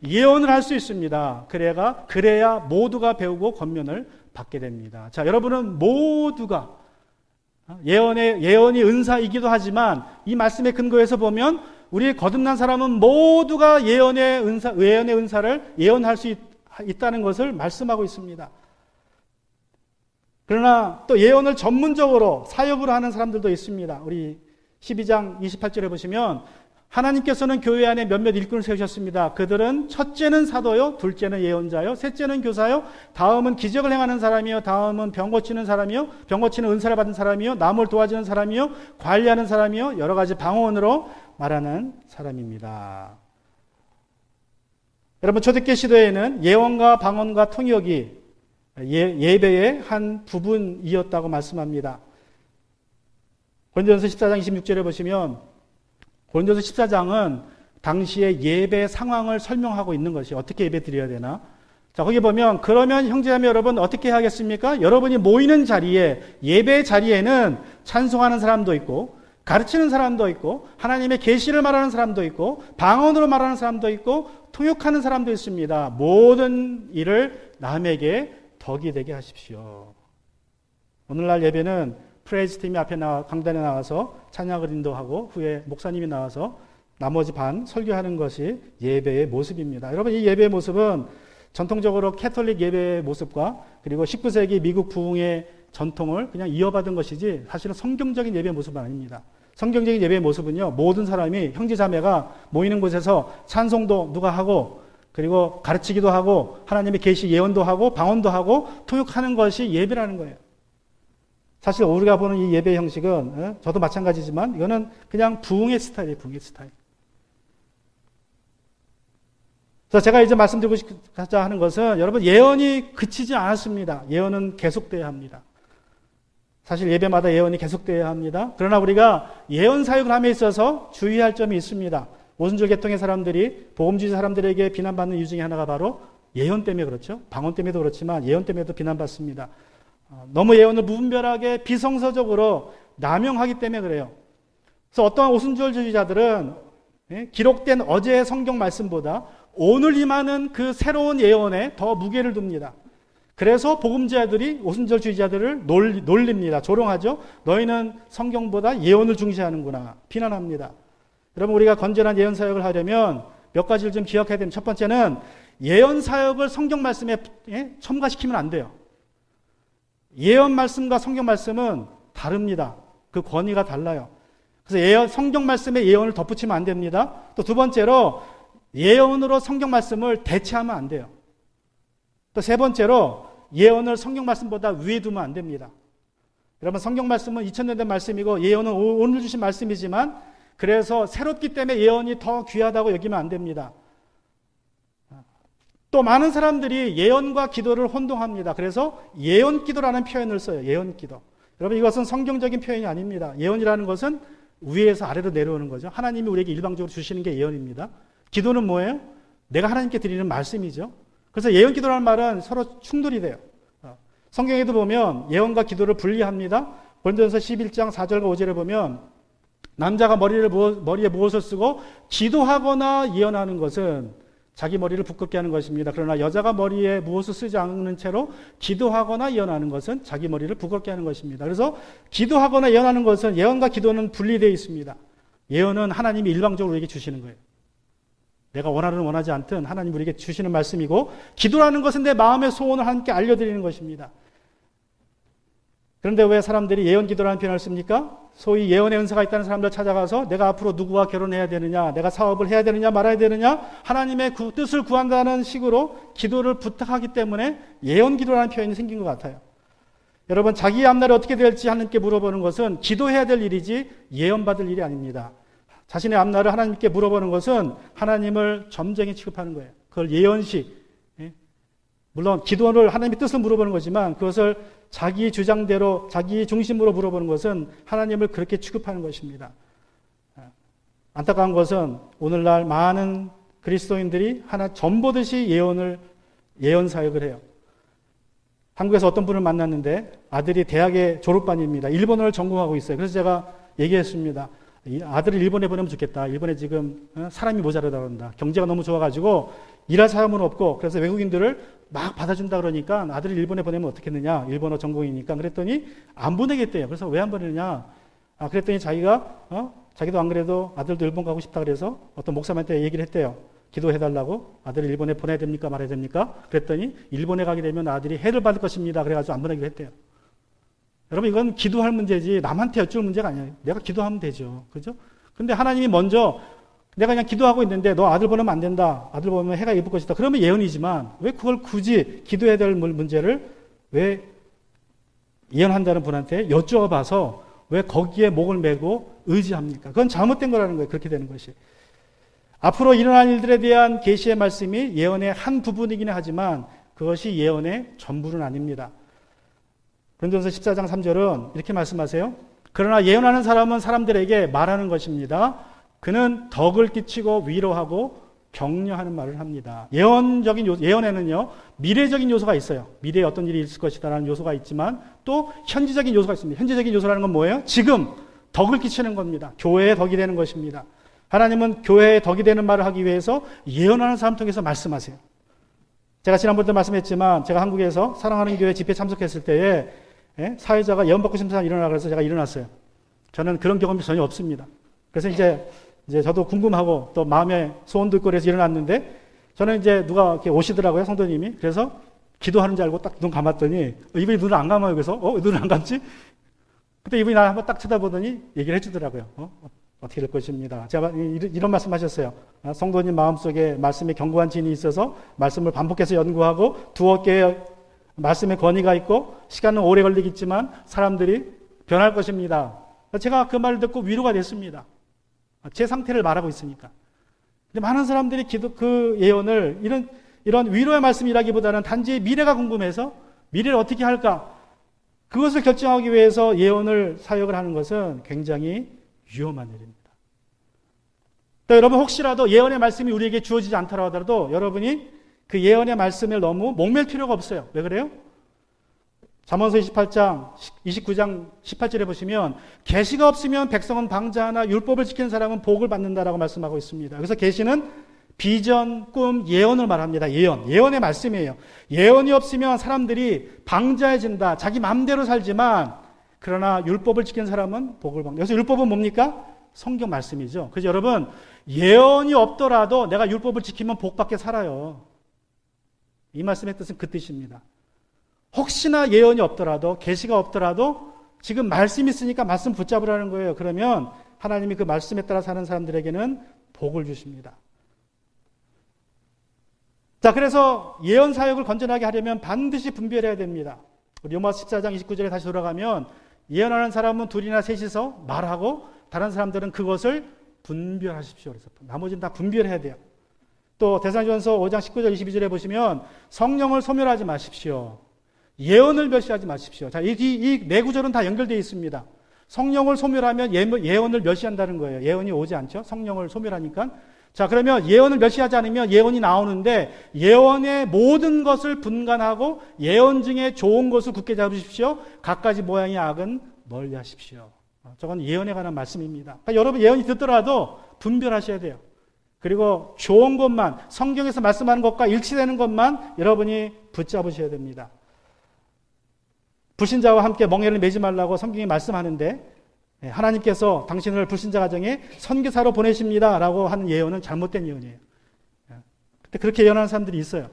예언을 할 수 있습니다. 그래야 모두가 배우고 권면을 받게 됩니다. 자, 여러분은 모두가 예언이 은사이기도 하지만 이 말씀의 근거에서 보면 우리 거듭난 사람은 모두가 예언의 은사를 예언할 수 있다는 것을 말씀하고 있습니다. 그러나 또 예언을 전문적으로 사역으로 하는 사람들도 있습니다. 우리 12장 28절에 보시면 하나님께서는 교회 안에 몇몇 일꾼을 세우셨습니다. 그들은 첫째는 사도요, 둘째는 예언자요, 셋째는 교사요, 다음은 기적을 행하는 사람이요, 다음은 병 고치는 사람이요, 병 고치는 은사를 받은 사람이요, 남을 도와주는 사람이요, 관리하는 사람이요, 여러 가지 방언으로 말하는 사람입니다. 여러분, 초대교회 시대에는 예언과 방언과 통역이 예배의 한 부분이었다고 말씀합니다. 고린도전서 14장 26절에 보시면 고린도서 14장은 당시의 예배 상황을 설명하고 있는 것이 어떻게 예배 드려야 되나? 자, 거기 보면 그러면 형제자매 여러분 어떻게 하겠습니까? 여러분이 모이는 자리에 예배 자리에는 찬송하는 사람도 있고 가르치는 사람도 있고 하나님의 계시를 말하는 사람도 있고 방언으로 말하는 사람도 있고 통역하는 사람도 있습니다. 모든 일을 남에게 덕이 되게 하십시오. 오늘날 예배는 프레이즈 팀이 앞에 강단에 나와서 찬양을 인도하고 후에 목사님이 나와서 나머지 반 설교하는 것이 예배의 모습입니다. 여러분, 이 예배의 모습은 전통적으로 캐톨릭 예배의 모습과 그리고 19세기 미국 부흥의 전통을 그냥 이어받은 것이지 사실은 성경적인 예배의 모습은 아닙니다. 성경적인 예배의 모습은요, 모든 사람이 형제자매가 모이는 곳에서 찬송도 누가 하고 그리고 가르치기도 하고 하나님의 계시 예언도 하고 방언도 하고 통역하는 것이 예배라는 거예요. 사실 우리가 보는 이 예배 형식은 저도 마찬가지지만 이거는 그냥 부흥의 스타일이에요. 부흥의 스타일. 그래서 제가 이제 말씀드리고자 하는 것은 여러분 예언이 그치지 않았습니다. 예언은 계속돼야 합니다. 사실 예배마다 예언이 계속돼야 합니다. 그러나 우리가 예언 사역을 함에 있어서 주의할 점이 있습니다. 오순절 계통의 사람들이 복음주의 사람들에게 비난받는 이유 중에 하나가 바로 예언 때문에 그렇죠. 방언 때문에도 그렇지만 예언 때문에도 비난받습니다. 너무 예언을 무분별하게 비성서적으로 남용하기 때문에 그래요. 그래서 어떠한 오순절주의자들은 기록된 어제의 성경 말씀보다 오늘 임하는 그 새로운 예언에 더 무게를 둡니다. 그래서 복음주의자들이 오순절주의자들을 놀립니다. 조롱하죠. 너희는 성경보다 예언을 중시하는구나. 비난합니다. 여러분, 우리가 건전한 예언 사역을 하려면 몇 가지를 좀 기억해야 됩니다. 첫 번째는 예언 사역을 성경 말씀에 첨가시키면 안 돼요. 예언 말씀과 성경 말씀은 다릅니다. 그 권위가 달라요. 그래서 성경 말씀에 예언을 덧붙이면 안 됩니다. 또 두 번째로 예언으로 성경 말씀을 대체하면 안 돼요. 또 세 번째로 예언을 성경 말씀보다 위에 두면 안 됩니다. 여러분, 성경 말씀은 2000년 된 말씀이고 예언은 오늘 주신 말씀이지만, 그래서 새롭기 때문에 예언이 더 귀하다고 여기면 안 됩니다. 또 많은 사람들이 예언과 기도를 혼동합니다. 그래서 예언기도라는 표현을 써요. 예언기도. 여러분, 이것은 성경적인 표현이 아닙니다. 예언이라는 것은 위에서 아래로 내려오는 거죠. 하나님이 우리에게 일방적으로 주시는 게 예언입니다. 기도는 뭐예요? 내가 하나님께 드리는 말씀이죠. 그래서 예언기도라는 말은 서로 충돌이 돼요. 성경에도 보면 예언과 기도를 분리합니다. 고린도전서 11장 4절과 5절에 보면 남자가 머리에 무엇을 쓰고 기도하거나 예언하는 것은 자기 머리를 부끄럽게 하는 것입니다. 그러나 여자가 머리에 무엇을 쓰지 않는 채로 기도하거나 예언하는 것은 자기 머리를 부끄럽게 하는 것입니다. 그래서 기도하거나 예언하는 것은, 예언과 기도는 분리되어 있습니다. 예언은 하나님이 일방적으로 우리에게 주시는 거예요. 내가 원하든 원하지 않든 하나님 우리에게 주시는 말씀이고, 기도라는 것은 내 마음의 소원을 함께 알려드리는 것입니다. 그런데 왜 사람들이 예언기도라는 표현을 씁니까? 소위 예언의 은사가 있다는 사람들 찾아가서 내가 앞으로 누구와 결혼해야 되느냐, 내가 사업을 해야 되느냐 말아야 되느냐, 하나님의 뜻을 구한다는 식으로 기도를 부탁하기 때문에 예언기도라는 표현이 생긴 것 같아요. 여러분, 자기의 앞날이 어떻게 될지 하나님께 물어보는 것은 기도해야 될 일이지 예언받을 일이 아닙니다. 자신의 앞날을 하나님께 물어보는 것은 하나님을 점쟁이 취급하는 거예요. 그걸 예언식, 물론 기도를 하나님의 뜻을 물어보는 거지만 그것을 자기 주장대로, 자기 중심으로 물어보는 것은 하나님을 그렇게 취급하는 것입니다. 안타까운 것은 오늘날 많은 그리스도인들이 하나 전보듯이 예언 사역을 해요. 한국에서 어떤 분을 만났는데 아들이 대학의 졸업반입니다. 일본어를 전공하고 있어요. 그래서 제가 얘기했습니다. 아들을 일본에 보내면 좋겠다. 일본에 지금 사람이 모자라다 그런다. 경제가 너무 좋아가지고 일할 사람은 없고, 그래서 외국인들을 막 받아준다 그러니까 아들을 일본에 보내면 어떻겠느냐. 일본어 전공이니까. 그랬더니 안 보내겠대요. 그래서 왜 안 보내느냐. 그랬더니 자기도 안 그래도 아들도 일본 가고 싶다 그래서 어떤 목사님한테 얘기를 했대요. 기도해달라고. 아들을 일본에 보내야 됩니까? 말아야 됩니까? 그랬더니 일본에 가게 되면 아들이 해를 받을 것입니다. 그래가지고 안 보내기로 했대요. 여러분, 이건 기도할 문제지 남한테 여쭐 문제가 아니에요. 내가 기도하면 되죠. 그죠? 근데 하나님이 먼저 내가 그냥 기도하고 있는데 너 아들 보내면 안 된다. 아들 보내면 해가 입을 것이다. 그러면 예언이지만 왜 그걸 굳이 기도해야 될 문제를 왜 예언한다는 분한테 여쭈어봐서 왜 거기에 목을 메고 의지합니까? 그건 잘못된 거라는 거예요. 그렇게 되는 것이. 앞으로 일어날 일들에 대한 계시의 말씀이 예언의 한 부분이긴 하지만 그것이 예언의 전부는 아닙니다. 고린도전서 14장 3절은 이렇게 말씀하세요. 그러나 예언하는 사람은 사람들에게 말하는 것입니다. 그는 덕을 끼치고 위로하고 격려하는 말을 합니다. 예언에는요, 미래적인 요소가 있어요. 미래에 어떤 일이 있을 것이다라는 요소가 있지만 또 현지적인 요소가 있습니다. 현지적인 요소라는 건 뭐예요? 지금 덕을 끼치는 겁니다. 교회에 덕이 되는 것입니다. 하나님은 교회에 덕이 되는 말을 하기 위해서 예언하는 사람 통해서 말씀하세요. 제가 지난번에도 말씀했지만 제가 한국에서 사랑하는 교회 집회에 참석했을 때에 사회자가 예언받고 싶은 사람 일어나라 그래서 제가 일어났어요. 저는 그런 경험이 전혀 없습니다. 그래서 이제 저도 궁금하고 또 마음에 소원도 있고 그래서 일어났는데 저는 이제 누가 이렇게 오시더라고요, 성도님이. 그래서 기도하는 줄 알고 딱 눈 감았더니 이분이 눈을 안 감아요. 그래서 눈을 안 감지? 그때 이분이 나 한번 딱 쳐다보더니 얘기를 해주더라고요. 어떻게 될 것입니다. 제가 이런 말씀 하셨어요. 성도님 마음속에 말씀에 견고한 진이 있어서 말씀을 반복해서 연구하고 두어 개의 말씀의 권위가 있고 시간은 오래 걸리겠지만 사람들이 변할 것입니다. 제가 그 말을 듣고 위로가 됐습니다. 제 상태를 말하고 있으니까. 근데 많은 사람들이 그 예언을 이런 위로의 말씀이라기보다는 단지 미래가 궁금해서 미래를 어떻게 할까? 그것을 결정하기 위해서 예언을 사역을 하는 것은 굉장히 위험한 일입니다. 또 여러분 혹시라도 예언의 말씀이 우리에게 주어지지 않더라 하더라도 여러분이 그 예언의 말씀을 너무 목맬 필요가 없어요. 왜 그래요? 잠언서 28장 29장 18절에 보시면 계시가 없으면 백성은 방자하나 율법을 지키는 사람은 복을 받는다라고 말씀하고 있습니다. 그래서 계시는 비전, 꿈, 예언을 말합니다. 예언의 말씀이에요. 예언이 없으면 사람들이 방자해진다. 자기 마음대로 살지만 그러나 율법을 지키는 사람은 복을 받는다. 그래서 율법은 뭡니까? 성경 말씀이죠. 그래서 여러분 예언이 없더라도 내가 율법을 지키면 복받게 살아요. 이 말씀의 뜻은 그 뜻입니다. 혹시나 예언이 없더라도 계시가 없더라도 지금 말씀이 있으니까 말씀 붙잡으라는 거예요. 그러면 하나님이 그 말씀에 따라 사는 사람들에게는 복을 주십니다. 자, 그래서 예언 사역을 건전하게 하려면 반드시 분별해야 됩니다. 우리 로마서 14장 29절에 다시 돌아가면 예언하는 사람은 둘이나 셋이서 말하고 다른 사람들은 그것을 분별하십시오. 그래서 나머지는 다 분별해야 돼요. 또 데살로니가전서 5장 19절 22절에 보시면 성령을 소멸하지 마십시오. 예언을 멸시하지 마십시오. 자, 이 네 구절은 다 연결되어 있습니다. 성령을 소멸하면 예언을 멸시한다는 거예요. 예언이 오지 않죠? 성령을 소멸하니까. 자, 그러면 예언을 멸시하지 않으면 예언이 나오는데 예언의 모든 것을 분간하고 예언 중에 좋은 것을 굳게 잡으십시오. 갖가지 모양의 악은 멀리 하십시오. 저건 예언에 관한 말씀입니다. 그러니까 여러분 예언이 듣더라도 분별하셔야 돼요. 그리고 좋은 것만, 성경에서 말씀하는 것과 일치되는 것만 여러분이 붙잡으셔야 됩니다. 불신자와 함께 멍에를 매지 말라고 성경이 말씀하는데 하나님께서 당신을 불신자 가정에 선교사로 보내십니다 라고 하는 예언은 잘못된 예언이에요. 근데 그렇게 예언하는 사람들이 있어요.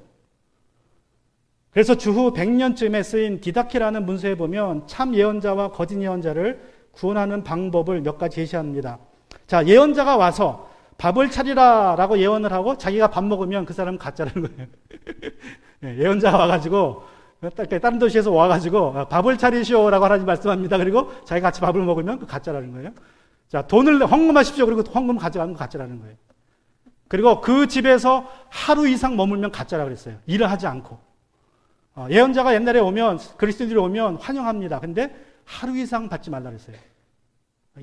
그래서 주후 100년쯤에 쓰인 디다케라는 문서에 보면 참 예언자와 거짓 예언자를 구분하는 방법을 몇 가지 제시합니다. 자, 예언자가 와서 밥을 차리라 라고 예언을 하고 자기가 밥 먹으면 그 사람은 가짜라는 거예요. 예언자가 와가지고 다른 도시에서 와가지고 밥을 차리시오라고 하나님 말씀합니다. 그리고 자기가 같이 밥을 먹으면 그 가짜라는 거예요. 자, 돈을 헌금하십시오. 그리고 헌금 가져가는 거 가짜라는 거예요. 그리고 그 집에서 하루 이상 머물면 가짜라고 그랬어요. 일을 하지 않고. 예언자가 옛날에 오면, 그리스도인들이 오면 환영합니다. 근데 하루 이상 받지 말라 그랬어요.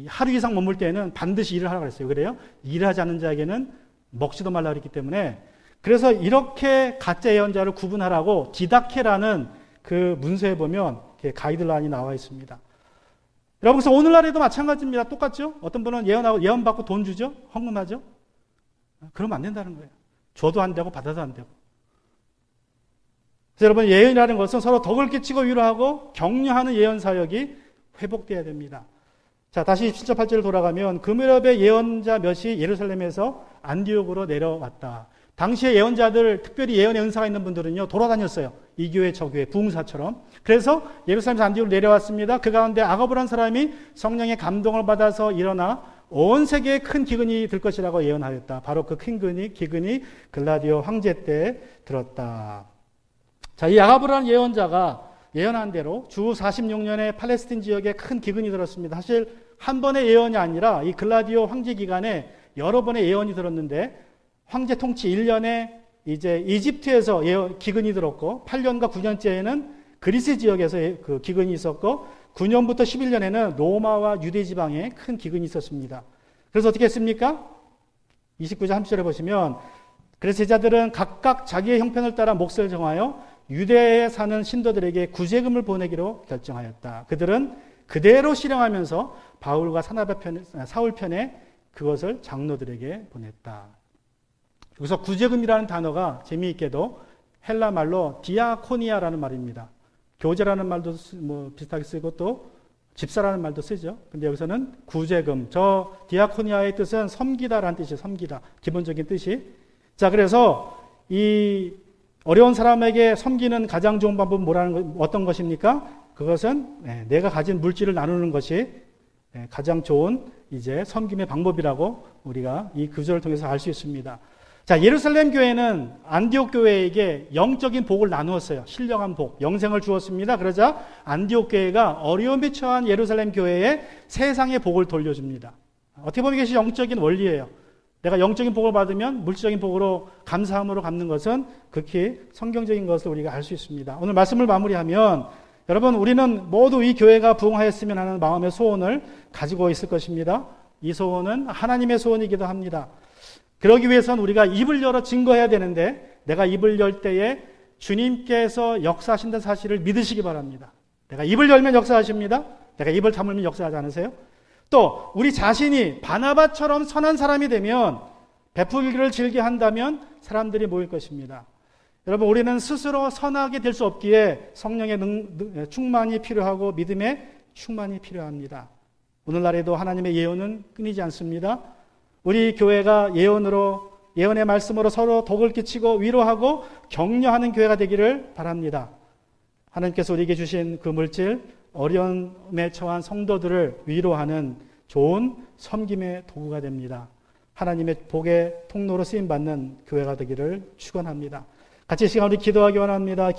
하루 이상 머물 때는 반드시 일을 하라고 그랬어요. 그래요? 일하지 않는 자에게는 먹지도 말라 그랬기 때문에 그래서 이렇게 가짜 예언자를 구분하라고 디다케라는 그 문서에 보면 가이드라인이 나와 있습니다. 여러분, 그래서 오늘날에도 마찬가지입니다. 똑같죠? 어떤 분은 예언 받고 돈 주죠? 헌금하죠? 그러면 안 된다는 거예요. 줘도 안 되고 받아도 안 되고. 그래서 여러분, 예언이라는 것은 서로 덕을 끼치고 위로하고 격려하는 예언 사역이 회복돼야 됩니다. 자, 다시 7절 8절로 돌아가면 그 무렵에 예언자 몇이 예루살렘에서 안디옥으로 내려왔다. 당시에 예언자들, 특별히 예언의 은사가 있는 분들은요, 돌아다녔어요. 이 교회, 저 교회, 부흥사처럼. 그래서 예루살렘에서 안디옥으로 내려왔습니다. 그 가운데 아가브라는 사람이 성령의 감동을 받아서 일어나 온 세계에 큰 기근이 들 것이라고 예언하였다. 바로 그 큰 기근이 글라디오 황제 때 들었다. 자, 이 아가브라는 예언자가 예언한 대로 주 46년에 팔레스틴 지역에 큰 기근이 들었습니다. 사실 한 번의 예언이 아니라 이 글라디오 황제 기간에 여러 번의 예언이 들었는데 황제 통치 1년에 이제 이집트에서 기근이 들었고 8년과 9년째에는 그리스 지역에서 그 기근이 있었고 9년부터 11년에는 로마와 유대 지방에 큰 기근이 있었습니다. 그래서 어떻게 했습니까? 29절 30절에 보시면 그래서 제자들은 각각 자기의 형편을 따라 몫을 정하여 유대에 사는 신도들에게 구제금을 보내기로 결정하였다. 그들은 그대로 실행하면서 바울과 사울 편에 그것을 장로들에게 보냈다. 여기서 구제금이라는 단어가 재미있게도 헬라 말로 디아코니아라는 말입니다. 교제라는 말도 비슷하게 쓰고 또 집사라는 말도 쓰죠. 근데 여기서는 구제금, 저 디아코니아의 뜻은 섬기다라는 뜻이에요. 섬기다. 기본적인 뜻이. 자, 그래서 이 어려운 사람에게 섬기는 가장 좋은 방법은 어떤 것입니까? 그것은 내가 가진 물질을 나누는 것이 가장 좋은 이제 섬김의 방법이라고 우리가 이 구절을 통해서 알 수 있습니다. 자, 예루살렘 교회는 안디옥 교회에게 영적인 복을 나누었어요. 신령한 복, 영생을 주었습니다. 그러자 안디옥 교회가 어려움에 처한 예루살렘 교회에 세상의 복을 돌려줍니다. 어떻게 보면 이것이 영적인 원리예요. 내가 영적인 복을 받으면 물질적인 복으로 감사함으로 갚는 것은 극히 성경적인 것을 우리가 알 수 있습니다. 오늘 말씀을 마무리하면 여러분, 우리는 모두 이 교회가 부흥하였으면 하는 마음의 소원을 가지고 있을 것입니다. 이 소원은 하나님의 소원이기도 합니다. 그러기 위해서는 우리가 입을 열어 증거해야 되는데 내가 입을 열 때에 주님께서 역사하신다는 사실을 믿으시기 바랍니다. 내가 입을 열면 역사하십니다. 내가 입을 다물면 역사하지 않으세요? 또 우리 자신이 바나바처럼 선한 사람이 되면 베풀기를 즐겨 한다면 사람들이 모일 것입니다. 여러분, 우리는 스스로 선하게 될 수 없기에 성령의 충만이 필요하고 믿음의 충만이 필요합니다. 오늘날에도 하나님의 예언은 끊이지 않습니다. 우리 교회가 예언의 말씀으로 서로 덕을 끼치고 위로하고 격려하는 교회가 되기를 바랍니다. 하나님께서 우리에게 주신 그 물질, 어려움에 처한 성도들을 위로하는 좋은 섬김의 도구가 됩니다. 하나님의 복의 통로로 쓰임받는 교회가 되기를 축원합니다. 같이 이 시간 우리 기도하기 원합니다.